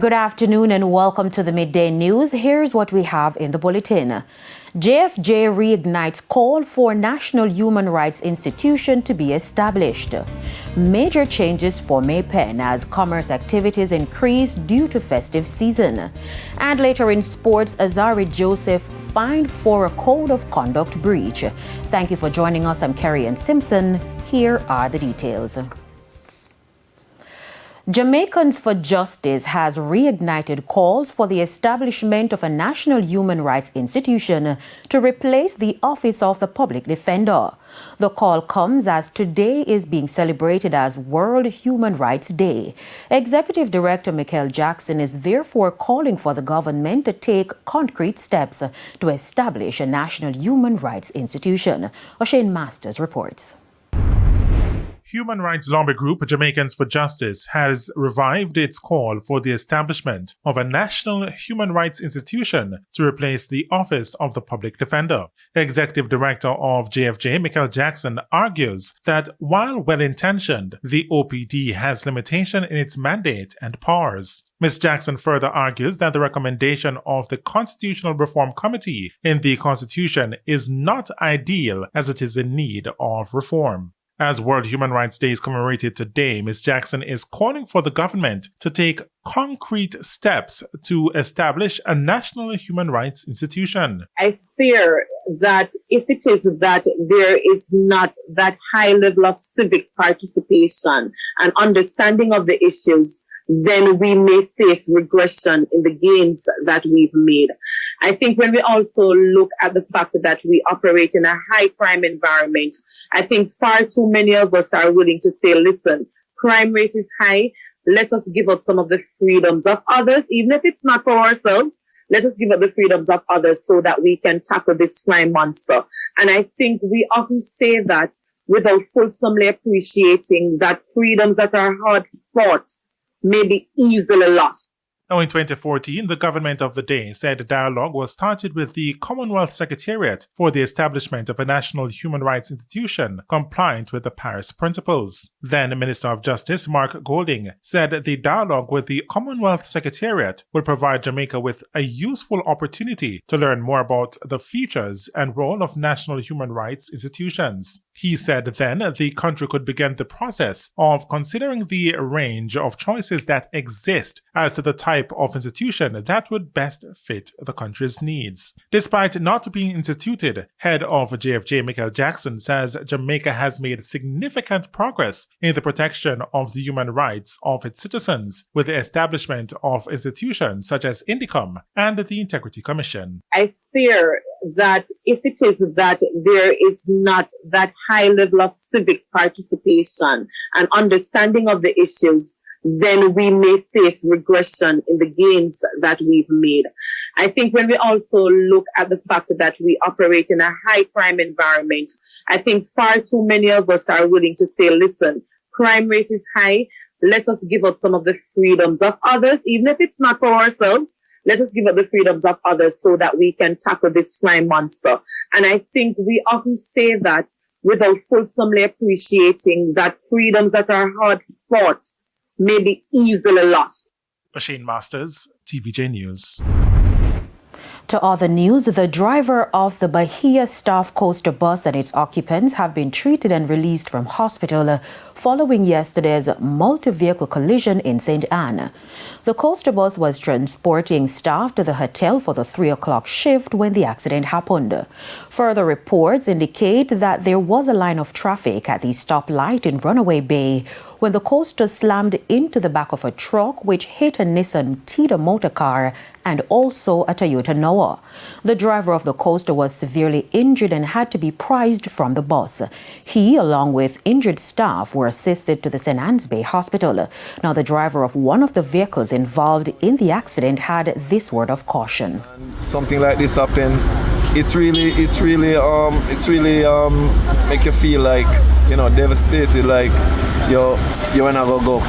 Good afternoon and welcome to the Midday News. Here's what we have in the bulletin. JFJ reignites call for National Human Rights Institution to be established. Major changes for Maypen as commerce activities increase due to festive season. And later in sports, Azari Joseph fined for a code of conduct breach. Thank you for joining us. I'm Kerry Ann Simpson. Here are the details. Jamaicans for Justice has reignited calls for the establishment of a National Human Rights Institution to replace the Office of the Public Defender. The call comes as today is being celebrated as World Human Rights Day. Executive Director Michael Jackson is therefore calling for the government to take concrete steps to establish a National Human Rights Institution. O'Shane Masters reports. Human rights lobby group Jamaicans for Justice has revived its call for the establishment of a national human rights institution to replace the Office of the Public Defender. Executive Director of JFJ, Michael Jackson, argues that while well-intentioned, the OPD has limitation in its mandate and powers. Ms. Jackson further argues that the recommendation of the Constitutional Reform Committee in the Constitution is not ideal as it is in need of reform. As World Human Rights Day is commemorated today, Ms. Jackson is calling for the government to take concrete steps to establish a national human rights institution. I fear that if it is that there is not that high level of civic participation and understanding of the issues, then we may face regression in the gains that we've made. I think when we also look at the fact that we operate in a high crime environment, I think far too many of us are willing to say, listen, crime rate is high. Let us give up some of the freedoms of others, even if it's not for ourselves. Let us give up the freedoms of others so that we can tackle this crime monster. And I think we often say that without fulsomely appreciating that freedoms that are hard fought may be easily lost. Now, in 2014, the government of the day said a dialogue was started with the Commonwealth Secretariat for the establishment of a national human rights institution compliant with the Paris Principles. Then Minister of Justice Mark Golding said the dialogue with the Commonwealth Secretariat will provide Jamaica with a useful opportunity to learn more about the features and role of national human rights institutions. He said then the country could begin the process of considering the range of choices that exist as to the type of institution that would best fit the country's needs. Despite not being instituted, head of JFJ Michael Jackson says Jamaica has made significant progress in the protection of the human rights of its citizens with the establishment of institutions such as Indicom and the Integrity Commission. I fear that if it is that there is not that high level of civic participation and understanding of the issues, then we may face regression in the gains that we've made. I think when we also look at the fact that we operate in a high crime environment, I think far too many of us are willing to say, listen, crime rate is high. Let us give up some of the freedoms of others, even if it's not for ourselves. Let us give up the freedoms of others so that we can tackle this crime monster. And I think we often say that without fulsomely appreciating that freedoms that are hard fought may be easily lost. O'Shane Masters, TVJ News. To other news, the driver of the Bahia staff coaster bus and its occupants have been treated and released from hospital following yesterday's multi-vehicle collision in St. Anne. The coaster bus was transporting staff to the hotel for the 3 o'clock shift when the accident happened. Further reports indicate that there was a line of traffic at the stoplight in Runaway Bay when the coaster slammed into the back of a truck which hit a Nissan Tita motor car and also a Toyota Noah. The driver of the coaster was severely injured and had to be prized from the bus. He, along with injured staff, were assisted to the St. Anne's Bay Hospital. Now, the driver of one of the vehicles involved in the accident had this word of caution. Something like this happen, it's really make you feel like, devastated, like you wanna go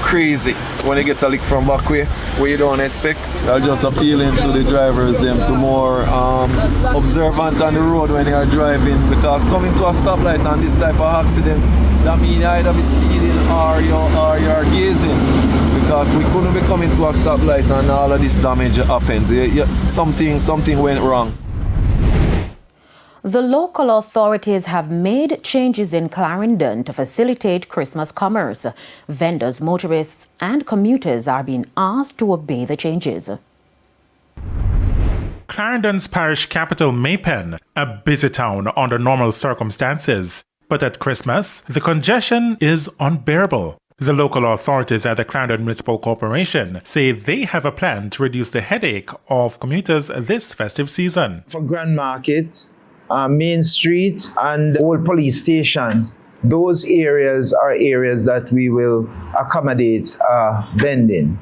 crazy when you get a lick from back way where you don't expect. I'm just appealing to the drivers them to more observant on the road when they are driving, because coming to a stoplight on this type of accident, that means either be speeding or you're gazing. because we couldn't be coming to a stoplight and all of this damage happens. Something went wrong. The local authorities have made changes in Clarendon to facilitate Christmas commerce. Vendors, motorists and commuters are being asked to obey the changes. Clarendon's parish capital, Maypen, a busy town under normal circumstances. But at Christmas, the congestion is unbearable. The local authorities at the Clarendon Municipal Corporation say they have a plan to reduce the headache of commuters this festive season. For Grand Market, Main Street and the old police station, those areas are areas that we will accommodate vending.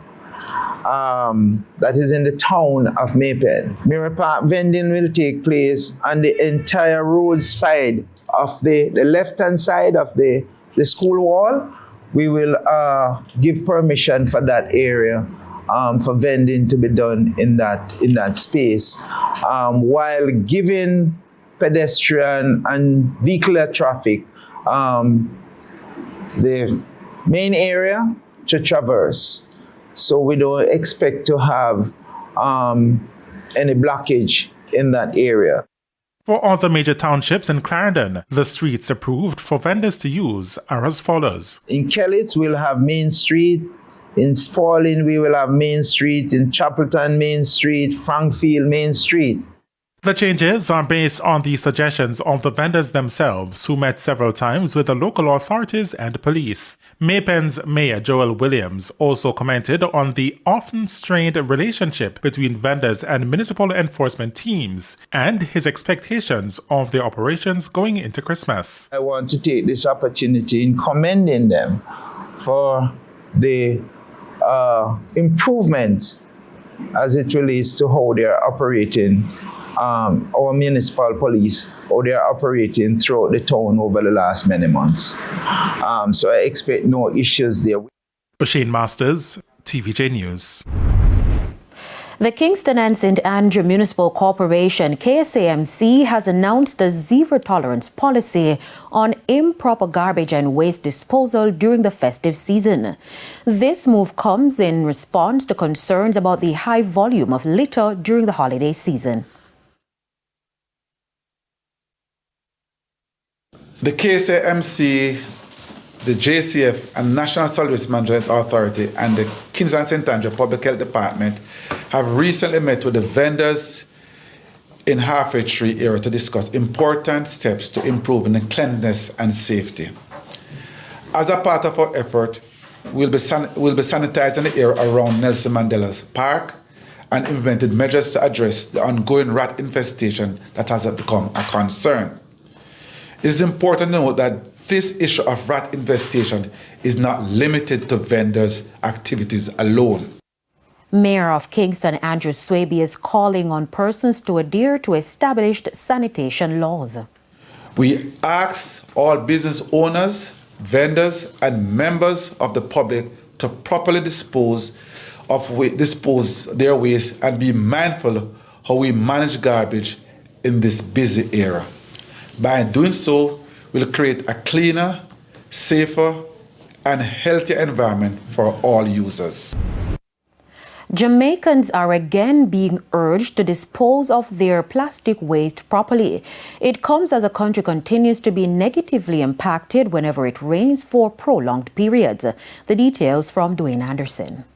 That is in the town of Maypen. Mirror Park vending will take place on the entire road side of the left-hand side of the school wall. We will give permission for that area for vending to be done in that space, while giving pedestrian and vehicular traffic the main area to traverse. So we don't expect to have any blockage in that area. For other major townships in Clarendon, the streets approved for vendors to use are as follows. In Kellett, we'll have Main Street. In Spalding, we will have Main Street. In Chapelton, Main Street. Frankfield, Main Street. The changes are based on the suggestions of the vendors themselves, who met several times with the local authorities and police. Maypen's Mayor Joel Williams also commented on the often strained relationship between vendors and municipal enforcement teams and his expectations of their operations going into Christmas. I want to take this opportunity in commending them for the improvement as it relates to how they are operating. Our municipal police, how they are operating throughout the town over the last many months. So I expect no issues there. O'Shane Masters, TVJ News. The Kingston and St. Andrew Municipal Corporation, KSAMC, has announced a zero-tolerance policy on improper garbage and waste disposal during the festive season. This move comes in response to concerns about the high volume of litter during the holiday season. The KSAMC, the JCF and National Solid Waste Management Authority and the Kingston and St. Andrew Public Health Department have recently met with the vendors in Halfway Tree area to discuss important steps to improving the cleanliness and safety. As a part of our effort, we'll be sanitizing the area around Nelson Mandela Park and implemented measures to address the ongoing rat infestation that has become a concern. It is important to note that this issue of rat infestation is not limited to vendors' activities alone. Mayor of Kingston, Andrew Swaby, is calling on persons to adhere to established sanitation laws. We ask all business owners, vendors, and members of the public to properly dispose their waste and be mindful how we manage garbage in this busy era. By doing so, we'll create a cleaner, safer, and healthier environment for all users. Jamaicans are again being urged to dispose of their plastic waste properly. It comes as the country continues to be negatively impacted whenever it rains for prolonged periods. The details from Dwayne Anderson.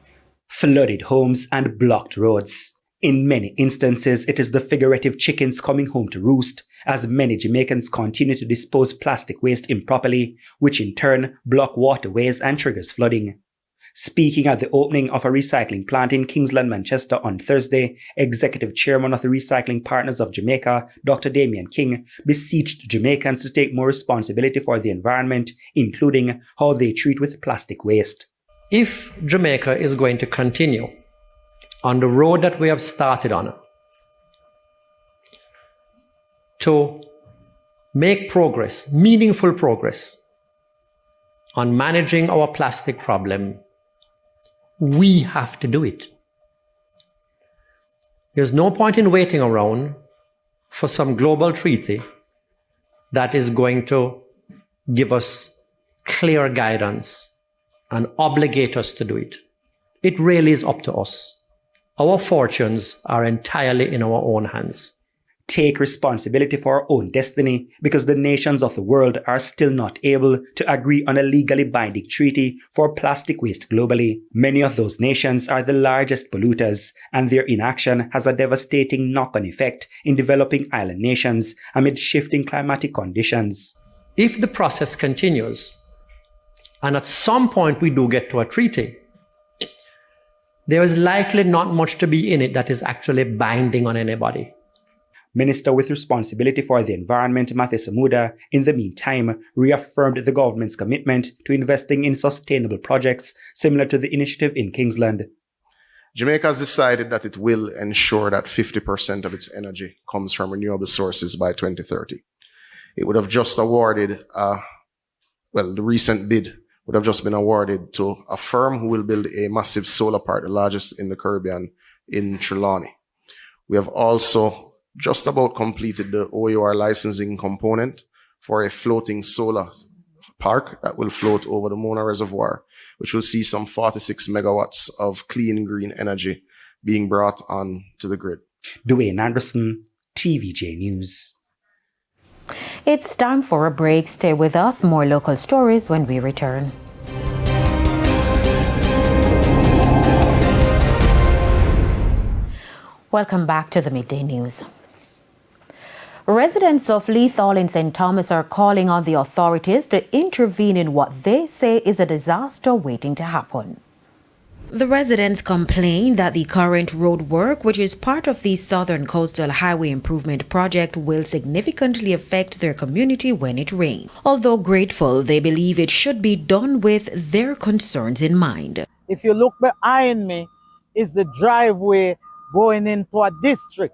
Flooded homes and blocked roads. In many instances, it is the figurative chickens coming home to roost, as many Jamaicans continue to dispose plastic waste improperly, which in turn block waterways and triggers flooding. Speaking at the opening of a recycling plant in Kingsland, Manchester on Thursday, Executive Chairman of the Recycling Partners of Jamaica, Dr. Damian King, beseeched Jamaicans to take more responsibility for the environment, including how they treat with plastic waste. If Jamaica is going to continue on the road that we have started on, to make progress, meaningful progress, on managing our plastic problem, we have to do it. There's no point in waiting around for some global treaty that is going to give us clear guidance and obligate us to do it. it really is up to us. Our fortunes are entirely in our own hands. Take responsibility for our own destiny, because the nations of the world are still not able to agree on a legally binding treaty for plastic waste globally. Many of those nations are the largest polluters, and their inaction has a devastating knock-on effect in developing island nations amid shifting climatic conditions. If the process continues, and at some point we do get to a treaty, there is likely not much to be in it that is actually binding on anybody. Minister with responsibility for the environment, Matthew Samuda, in the meantime, reaffirmed the government's commitment to investing in sustainable projects similar to the initiative in Kingsland. Jamaica has decided that it will ensure that 50% of its energy comes from renewable sources by 2030. It would have just awarded, the recent bid would have just been awarded to a firm who will build a massive solar park, the largest in the Caribbean, in Trelawney. We have also just about completed the OUR licensing component for a floating solar park that will float over the Mona Reservoir, which will see some 46 megawatts of clean green energy being brought on to the grid. Dwayne Anderson, TVJ News. It's time for a break. Stay with us. More local stories when we return. Welcome back to the Midday News. Residents of Lethal in St. Thomas are calling on the authorities to intervene in what they say is a disaster waiting to happen. The residents complain that the current roadwork, which is part of the Southern Coastal Highway Improvement Project, will significantly affect their community when it rains. Although grateful, they believe it should be done with their concerns in mind. If you look behind me, is the driveway going into a district.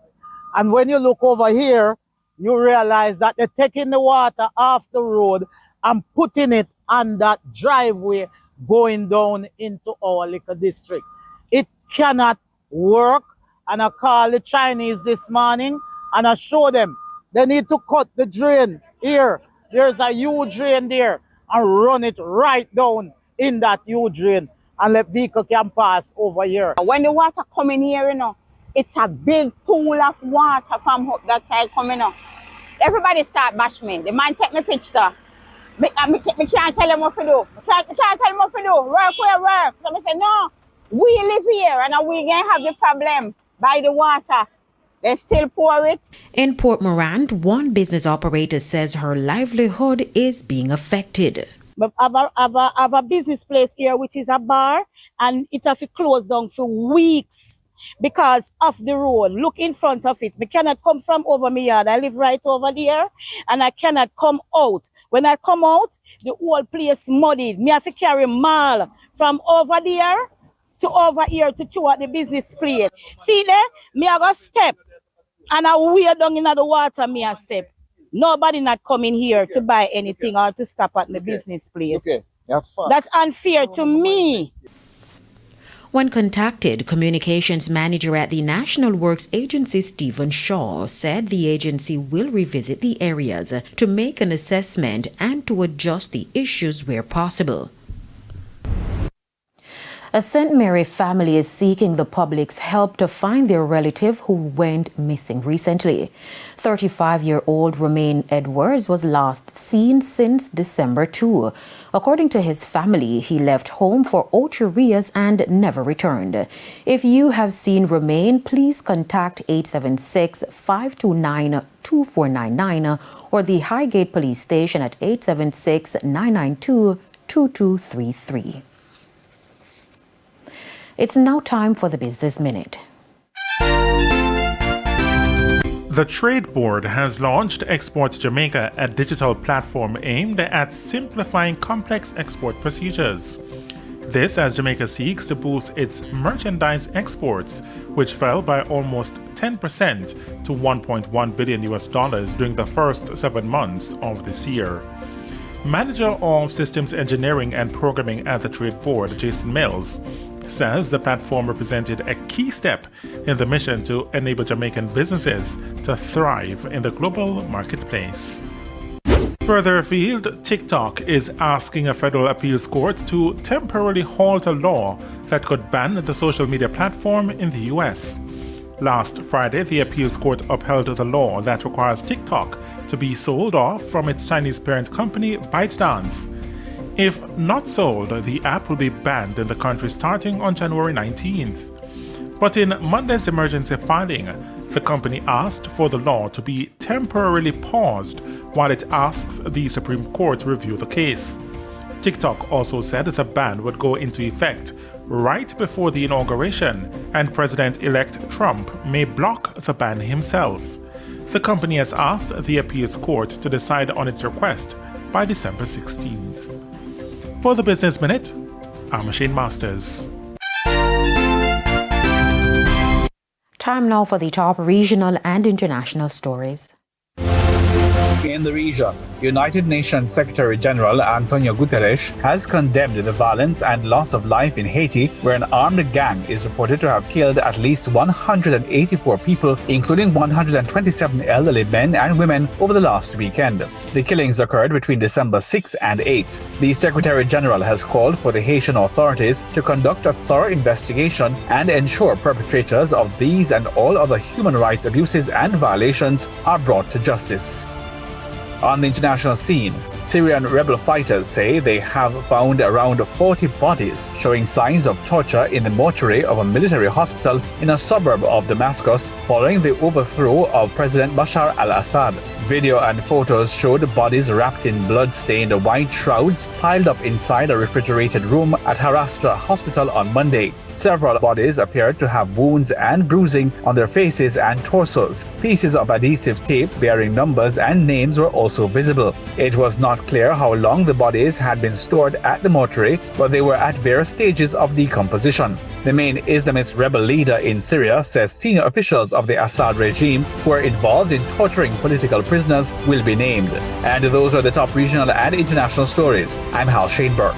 And when you look over here, you realize that they're taking the water off the road and putting it on that driveway going down into our little district. It cannot work. And I called the Chinese this morning and I showed them they need to cut the drain here. There's a huge drain there and run it right down in that huge drain and let vehicle can pass over here. When the water come in here, you know, it's a big pool of water from up that side coming up. Everybody start bash me. The man take me picture. Me can't tell him what to do. I can't tell him what to do. Work where work. So I say, no, we live here and we can have the problem by the water. They still pour it. In Port Morant, one business operator says her livelihood is being affected. I have a business place here, which is a bar, and it has to close down for weeks because of the road. Look in front of it. I cannot come from over my yard. I live right over there, and I cannot come out. When I come out, the whole place muddied. Me have to carry mall from over there to over here to chew at the business place. See there? Me have a step, and I wear down in the water. Me a step. Nobody not coming here to buy anything or to stop at the business place. That's unfair to me. When contacted, Communications Manager at the National Works Agency, Stephen Shaw, said the agency will revisit the areas to make an assessment and to adjust the issues where possible. A St. Mary family is seeking the public's help to find their relative who went missing recently. 35-year-old Romain Edwards was last seen since December 2. According to his family, he left home for Ocherias and never returned. If you have seen Romain, please contact 876-529-2499 or the Highgate Police Station at 876-992-2233. It's now time for the Business Minute. The Trade Board has launched Export Jamaica, a digital platform aimed at simplifying complex export procedures. This as Jamaica seeks to boost its merchandise exports, which fell by almost 10% to $1.1 billion during the first 7 months of this year. Manager of Systems Engineering and Programming at the Trade Board, Jason Mills, says the platform represented a key step in the mission to enable Jamaican businesses to thrive in the global marketplace. Further afield, TikTok is asking a federal appeals court to temporarily halt a law that could ban the social media platform in the US. Last Friday, the appeals court upheld the law that requires TikTok to be sold off from its Chinese parent company ByteDance. If not sold, the app will be banned in the country starting on January 19th. But in Monday's emergency filing, the company asked for the law to be temporarily paused while it asks the Supreme Court to review the case. TikTok also said the ban would go into effect right before the inauguration, and President-elect Trump may block the ban himself. The company has asked the appeals court to decide on its request by December 16th. For the Business Minute, I'm Shane Masters. Time now for the top regional and international stories. In the region, United Nations Secretary General Antonio Guterres has condemned the violence and loss of life in Haiti, where an armed gang is reported to have killed at least 184 people, including 127 elderly men and women, over the last weekend. The killings occurred between December 6 and 8. The Secretary General has called for the Haitian authorities to conduct a thorough investigation and ensure perpetrators of these and all other human rights abuses and violations are brought to justice. On the international scene, Syrian rebel fighters say they have found around 40 bodies showing signs of torture in the mortuary of a military hospital in a suburb of Damascus following the overthrow of President Bashar al-Assad. Video and photos showed bodies wrapped in blood-stained white shrouds piled up inside a refrigerated room at Harastra Hospital on Monday. Several bodies appeared to have wounds and bruising on their faces and torsos. Pieces of adhesive tape bearing numbers and names were also visible. It was not clear how long the bodies had been stored at the mortuary, but they were at various stages of decomposition. The main Islamist rebel leader in Syria says senior officials of the Assad regime who are involved in torturing political prisoners will be named. And those are the top regional and international stories. I'm Hal Shaneberg.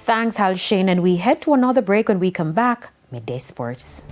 Thanks, Hal Shane, and we head to another break. When we come back, Midday Sports.